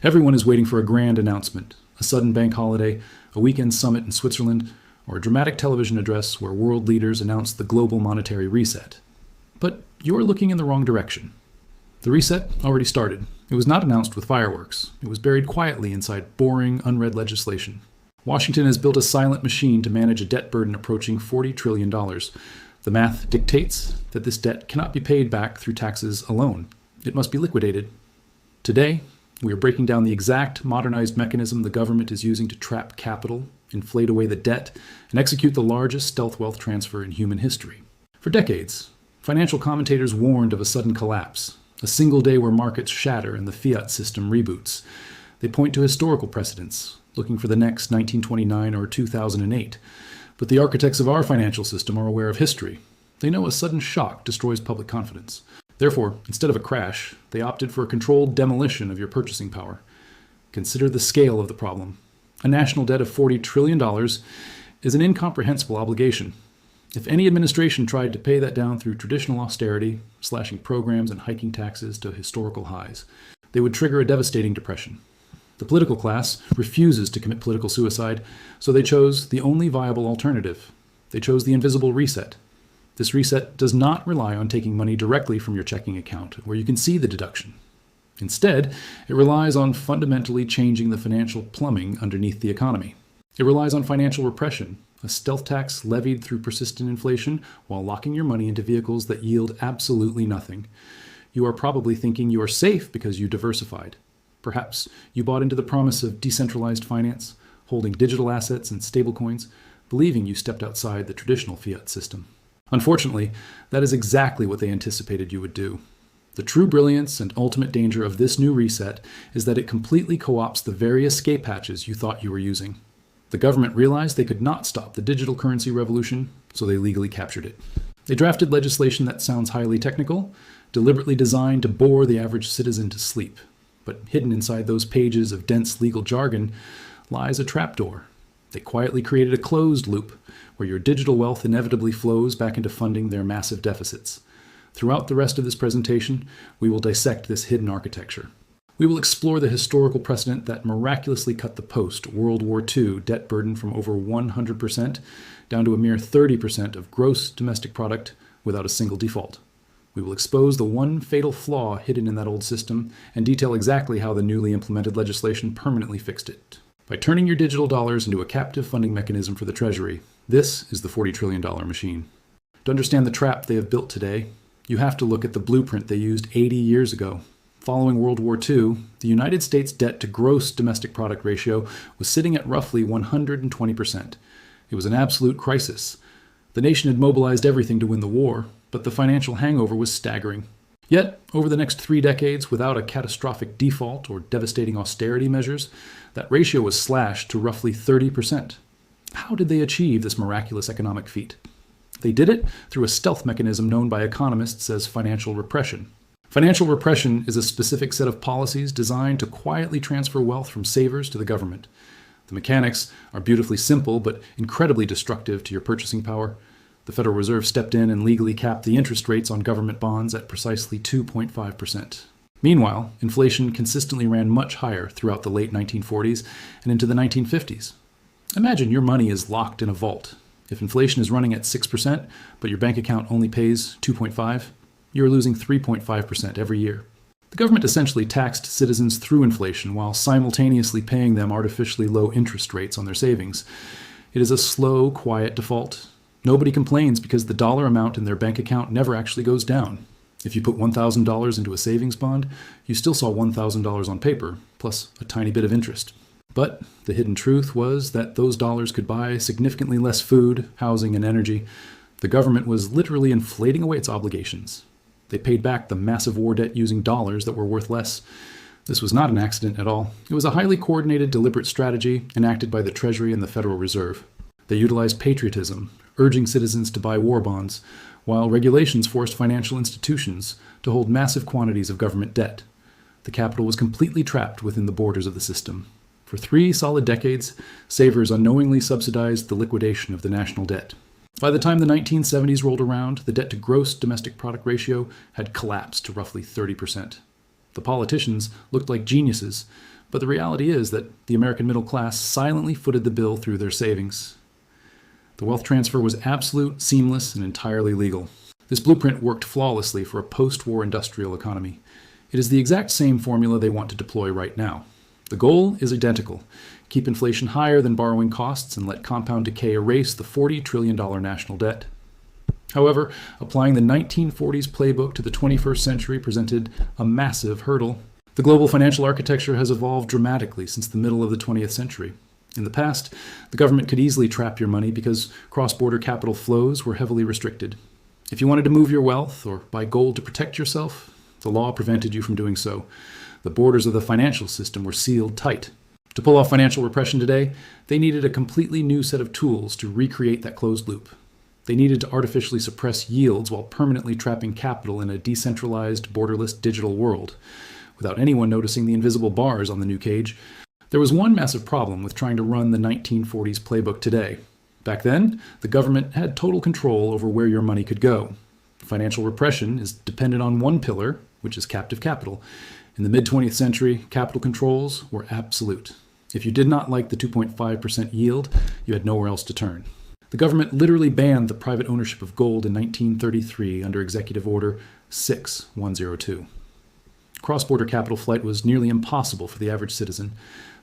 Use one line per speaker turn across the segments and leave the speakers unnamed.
Everyone is waiting for a grand announcement, a sudden bank holiday, a weekend summit in Switzerland, or a dramatic television address where world leaders announce the global monetary reset. But you're looking in the wrong direction. The reset already started. It was not announced with fireworks. It was buried quietly inside boring, unread legislation. Washington has built a silent machine to manage a debt burden approaching $40 trillion. The math dictates that this debt cannot be paid back through taxes alone. It must be liquidated. Today, we are breaking down the exact modernized mechanism the government is using to trap capital, inflate away the debt, and execute the largest stealth wealth transfer in human history. For decades, financial commentators warned of a sudden collapse, a single day where markets shatter and the fiat system reboots. They point to historical precedents, looking for the next 1929 or 2008. But the architects of our financial system are aware of history. They know a sudden shock destroys public confidence. Therefore, instead of a crash, they opted for a controlled demolition of your purchasing power. Consider the scale of the problem. A national debt of $40 trillion is an incomprehensible obligation. If any administration tried to pay that down through traditional austerity, slashing programs and hiking taxes to historical highs, they would trigger a devastating depression. The political class refuses to commit political suicide, so they chose the only viable alternative. They chose the invisible reset. This reset does not rely on taking money directly from your checking account, where you can see the deduction. Instead, it relies on fundamentally changing the financial plumbing underneath the economy. It relies on financial repression, a stealth tax levied through persistent inflation while locking your money into vehicles that yield absolutely nothing. You are probably thinking you are safe because you diversified. Perhaps you bought into the promise of decentralized finance, holding digital assets and stablecoins, believing you stepped outside the traditional fiat system. Unfortunately, that is exactly what they anticipated you would do. The true brilliance and ultimate danger of this new reset is that it completely co-opts the very escape hatches you thought you were using. The government realized they could not stop the digital currency revolution, so they legally captured it. They drafted legislation that sounds highly technical, deliberately designed to bore the average citizen to sleep. But hidden inside those pages of dense legal jargon lies a trapdoor. They quietly created a closed loop where your digital wealth inevitably flows back into funding their massive deficits. Throughout the rest of this presentation, we will dissect this hidden architecture. We will explore the historical precedent that miraculously cut the post-World War II debt burden from over 100% down to a mere 30% of gross domestic product without a single default. We will expose the one fatal flaw hidden in that old system and detail exactly how the newly implemented legislation permanently fixed it. By turning your digital dollars into a captive funding mechanism for the Treasury, this is the $40 trillion machine. To understand the trap they have built today, you have to look at the blueprint they used 80 years ago. Following World War II, the United States debt to gross domestic product ratio was sitting at roughly 120%. It was an absolute crisis. The nation had mobilized everything to win the war, but the financial hangover was staggering. Yet, over the next 3 decades, without a catastrophic default or devastating austerity measures, that ratio was slashed to roughly 30%. How did they achieve this miraculous economic feat? They did it through a stealth mechanism known by economists as financial repression. Financial repression is a specific set of policies designed to quietly transfer wealth from savers to the government. The mechanics are beautifully simple but incredibly destructive to your purchasing power. The Federal Reserve stepped in and legally capped the interest rates on government bonds at precisely 2.5%. Meanwhile, inflation consistently ran much higher throughout the late 1940s and into the 1950s. Imagine your money is locked in a vault. If inflation is running at 6%, but your bank account only pays 2.5%, you're losing 3.5% every year. The government essentially taxed citizens through inflation while simultaneously paying them artificially low interest rates on their savings. It is a slow, quiet default. Nobody complains because the dollar amount in their bank account never actually goes down. If you put $1,000 into a savings bond, you still saw $1,000 on paper, plus a tiny bit of interest. But the hidden truth was that those dollars could buy significantly less food, housing, and energy. The government was literally inflating away its obligations. They paid back the massive war debt using dollars that were worth less. This was not an accident at all. It was a highly coordinated, deliberate strategy enacted by the Treasury and the Federal Reserve. They utilized patriotism, urging citizens to buy war bonds, while regulations forced financial institutions to hold massive quantities of government debt. The capital was completely trapped within the borders of the system. For 3 solid decades, savers unknowingly subsidized the liquidation of the national debt. By the time the 1970s rolled around, the debt to gross domestic product ratio had collapsed to roughly 30%. The politicians looked like geniuses, But the reality is that the American middle class silently footed the bill through their savings. The wealth transfer was absolute, seamless, and entirely legal. This blueprint worked flawlessly for a post-war industrial economy. It is the exact same formula they want to deploy right now. The goal is identical. Keep inflation higher than borrowing costs and let compound decay erase the $40 trillion national debt. However, applying the 1940s playbook to the 21st century presented a massive hurdle. The global financial architecture has evolved dramatically since the middle of the 20th century. In the past, the government could easily trap your money because cross-border capital flows were heavily restricted. If you wanted to move your wealth or buy gold to protect yourself, the law prevented you from doing so. The borders of the financial system were sealed tight. To pull off financial repression today, they needed a completely new set of tools to recreate that closed loop. They needed to artificially suppress yields while permanently trapping capital in a decentralized, borderless digital world, without anyone noticing the invisible bars on the new cage. There was one massive problem with trying to run the 1940s playbook today. Back then, the government had total control over where your money could go. Financial repression is dependent on one pillar, which is captive capital. In the mid-20th century, capital controls were absolute. If you did not like the 2.5% yield, you had nowhere else to turn. The government literally banned the private ownership of gold in 1933 under Executive Order 6102. Cross-border capital flight was nearly impossible for the average citizen.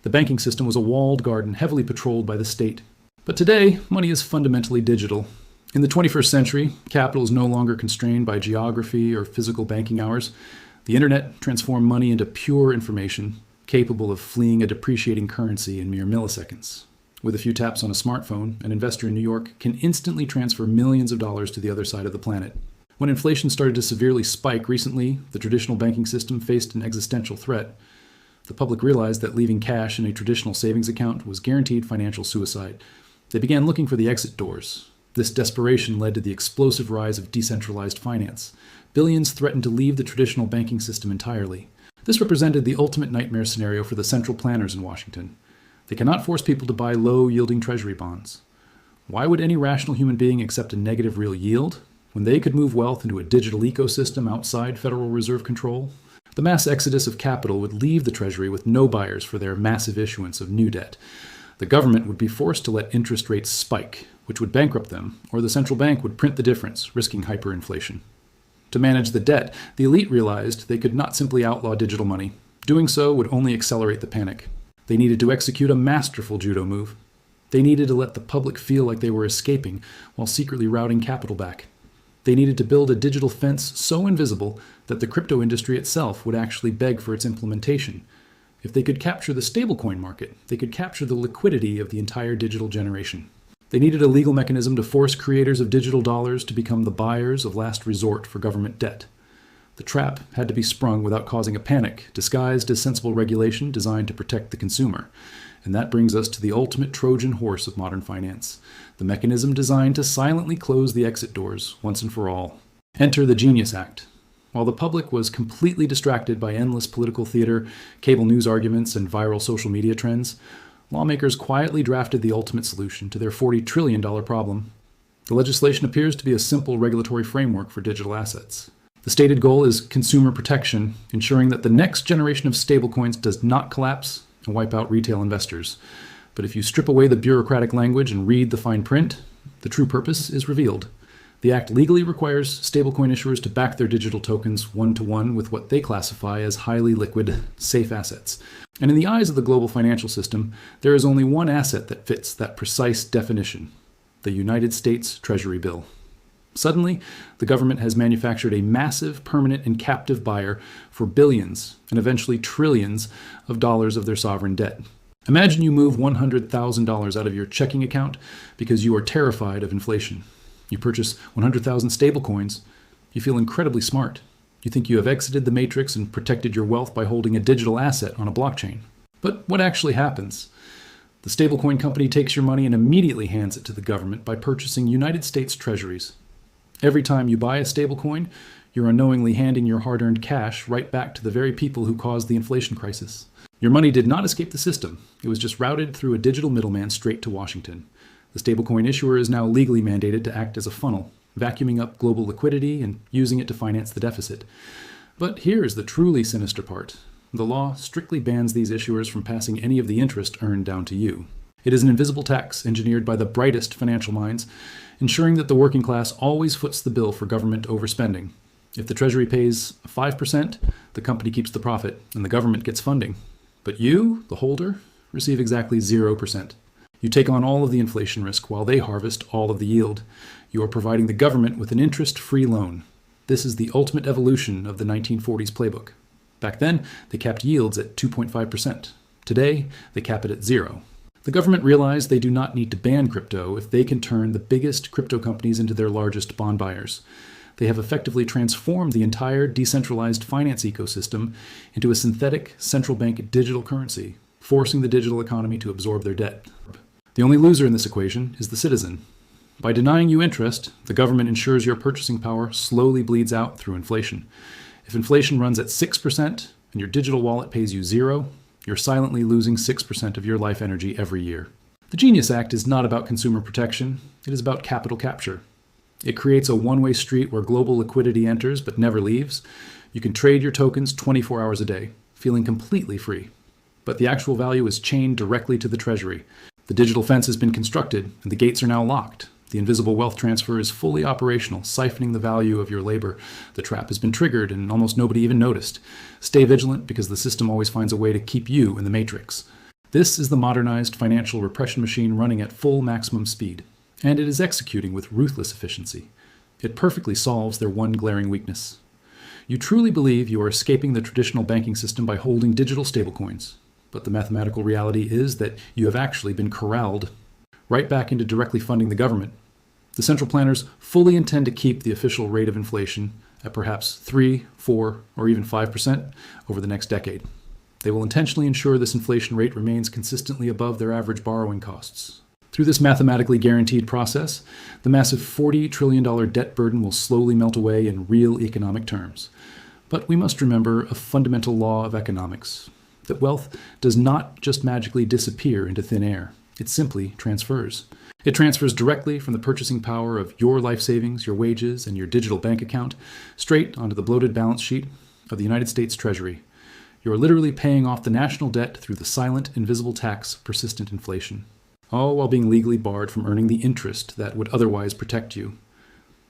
The banking system was a walled garden heavily patrolled by the state. But today, money is fundamentally digital. In the 21st century, capital is no longer constrained by geography or physical banking hours. The internet transformed money into pure information, capable of fleeing a depreciating currency in mere milliseconds. With a few taps on a smartphone, an investor in New York can instantly transfer millions of dollars to the other side of the planet. When inflation started to severely spike recently, the traditional banking system faced an existential threat. The public realized that leaving cash in a traditional savings account was guaranteed financial suicide. They began looking for the exit doors. This desperation led to the explosive rise of decentralized finance. Billions threatened to leave the traditional banking system entirely. This represented the ultimate nightmare scenario for the central planners in Washington. They cannot force people to buy low-yielding Treasury bonds. Why would any rational human being accept a negative real yield when they could move wealth into a digital ecosystem outside Federal Reserve control? The mass exodus of capital would leave the Treasury with no buyers for their massive issuance of new debt. The government would be forced to let interest rates spike, which would bankrupt them, or the central bank would print the difference, risking hyperinflation. To manage the debt, the elite realized they could not simply outlaw digital money. Doing so would only accelerate the panic. They needed to execute a masterful judo move. They needed to let the public feel like they were escaping while secretly routing capital back. They needed to build a digital fence so invisible that the crypto industry itself would actually beg for its implementation. If they could capture the stablecoin market, they could capture the liquidity of the entire digital generation. They needed a legal mechanism to force creators of digital dollars to become the buyers of last resort for government debt. The trap had to be sprung without causing a panic, disguised as sensible regulation designed to protect the consumer. And that brings us to the ultimate Trojan horse of modern finance, the mechanism designed to silently close the exit doors once and for all. Enter the Genius Act. While the public was completely distracted by endless political theater, cable news arguments, and viral social media trends, lawmakers quietly drafted the ultimate solution to their $40 trillion problem. The legislation appears to be a simple regulatory framework for digital assets. The stated goal is consumer protection, ensuring that the next generation of stablecoins does not collapse and wipe out retail investors. But if you strip away the bureaucratic language and read the fine print, the true purpose is revealed. The Act legally requires stablecoin issuers to back their digital tokens one-to-one with what they classify as highly liquid, safe assets. And in the eyes of the global financial system, there is only one asset that fits that precise definition: the United States Treasury bill. Suddenly, the government has manufactured a massive, permanent, and captive buyer for billions, and eventually trillions, of dollars of their sovereign debt. Imagine you move $100,000 out of your checking account because you are terrified of inflation. You purchase 100,000 stablecoins. You feel incredibly smart. You think you have exited the matrix and protected your wealth by holding a digital asset on a blockchain. But what actually happens? The stablecoin company takes your money and immediately hands it to the government by purchasing United States Treasuries. Every time you buy a stablecoin, you're unknowingly handing your hard-earned cash right back to the very people who caused the inflation crisis. Your money did not escape the system. It was just routed through a digital middleman straight to Washington. The stablecoin issuer is now legally mandated to act as a funnel, vacuuming up global liquidity and using it to finance the deficit. But here's the truly sinister part. The law strictly bans these issuers from passing any of the interest earned down to you. It is an invisible tax engineered by the brightest financial minds, ensuring that the working class always foots the bill for government overspending. If the Treasury pays 5%, the company keeps the profit, and the government gets funding. But you, the holder, receive exactly 0%. You take on all of the inflation risk while they harvest all of the yield. You are providing the government with an interest-free loan. This is the ultimate evolution of the 1940s playbook. Back then, they capped yields at 2.5%. Today, they cap it at 0. The government realized they do not need to ban crypto if they can turn the biggest crypto companies into their largest bond buyers. They have effectively transformed the entire decentralized finance ecosystem into a synthetic central bank digital currency, forcing the digital economy to absorb their debt. The only loser in this equation is the citizen. By denying you interest, the government ensures your purchasing power slowly bleeds out through inflation. If inflation runs at 6% and your digital wallet pays you 0, you're silently losing 6% of your life energy every year. The Genius Act is not about consumer protection, it is about capital capture. It creates a one-way street where global liquidity enters but never leaves. You can trade your tokens 24 hours a day, feeling completely free. But the actual value is chained directly to the Treasury. The digital fence has been constructed, and the gates are now locked. The invisible wealth transfer is fully operational, siphoning the value of your labor. The trap has been triggered, and almost nobody even noticed. Stay vigilant, because the system always finds a way to keep you in the matrix. This is the modernized financial repression machine running at full maximum speed, and it is executing with ruthless efficiency. It perfectly solves their one glaring weakness. You truly believe you are escaping the traditional banking system by holding digital stablecoins, but the mathematical reality is that you have actually been corralled right back into directly funding the government. The central planners fully intend to keep the official rate of inflation at perhaps 3, 4, or even 5% over the next decade. They will intentionally ensure this inflation rate remains consistently above their average borrowing costs. Through this mathematically guaranteed process, the massive $40 trillion debt burden will slowly melt away in real economic terms. But we must remember a fundamental law of economics, that wealth does not just magically disappear into thin air. It simply transfers. It transfers directly from the purchasing power of your life savings, your wages, and your digital bank account straight onto the bloated balance sheet of the United States Treasury. You are literally paying off the national debt through the silent, invisible tax of persistent inflation, all while being legally barred from earning the interest that would otherwise protect you.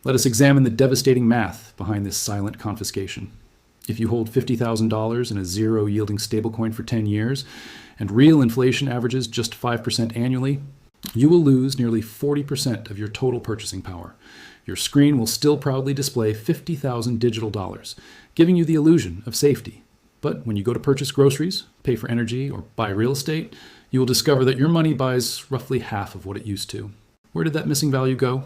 Let us examine the devastating math behind this silent confiscation. If you hold $50,000 in a zero-yielding stablecoin for 10 years, and real inflation averages just 5% annually, you will lose nearly 40% of your total purchasing power. Your screen will still proudly display 50,000 digital dollars, giving you the illusion of safety. But when you go to purchase groceries, pay for energy, or buy real estate, you will discover that your money buys roughly half of what it used to. Where did that missing value go?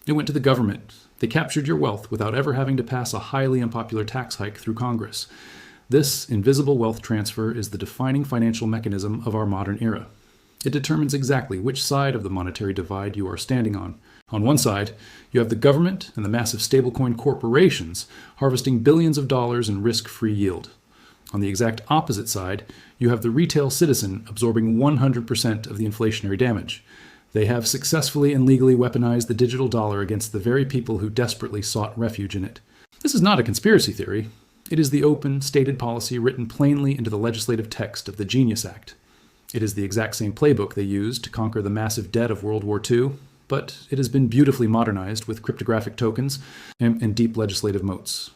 It went to the government. They captured your wealth without ever having to pass a highly unpopular tax hike through Congress. This invisible wealth transfer is the defining financial mechanism of our modern era. It determines exactly which side of the monetary divide you are standing on. On one side, you have the government and the massive stablecoin corporations harvesting billions of dollars in risk-free yield. On the exact opposite side, you have the retail citizen absorbing 100% of the inflationary damage. They have successfully and legally weaponized the digital dollar against the very people who desperately sought refuge in it. This is not a conspiracy theory. It is the open, stated policy written plainly into the legislative text of the Genius Act. It is the exact same playbook they used to conquer the massive debt of World War II, but it has been beautifully modernized with cryptographic tokens and deep legislative moats.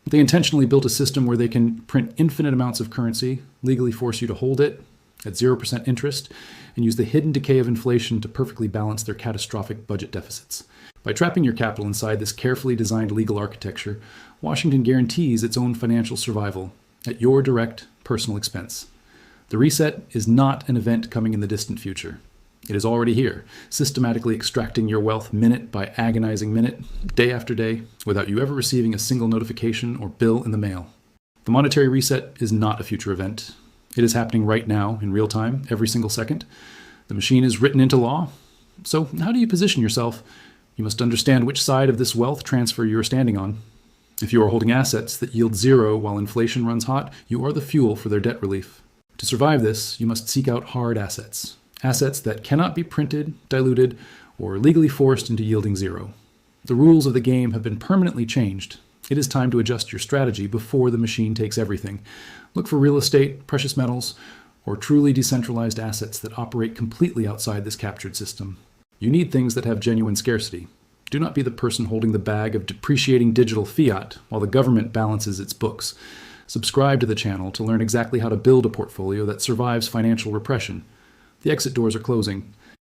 They intentionally built a system where they can print infinite amounts of currency, legally force you to hold it at 0% interest, and use the hidden decay of inflation to perfectly balance their catastrophic budget deficits. By trapping your capital inside this carefully designed legal architecture, Washington guarantees its own financial survival at your direct personal expense. The reset is not an event coming in the distant future. It is already here, systematically extracting your wealth minute by agonizing minute, day after day, without you ever receiving a single notification or bill in the mail. The monetary reset is not a future event. It is happening right now, in real time, every single second. The machine is written into law. So how do you position yourself? You must understand which side of this wealth transfer you are standing on. If you are holding assets that yield 0 while inflation runs hot, you are the fuel for their debt relief. To survive this, you must seek out hard assets. Assets that cannot be printed, diluted, or legally forced into yielding 0. The rules of the game have been permanently changed. It is time to adjust your strategy before the machine takes everything. Look for real estate, precious metals, or truly decentralized assets that operate completely outside this captured system. You need things that have genuine scarcity. Do not be the person holding the bag of depreciating digital fiat while the government balances its books. Subscribe to the channel to learn exactly how to build a portfolio that survives financial repression. The exit doors are closing.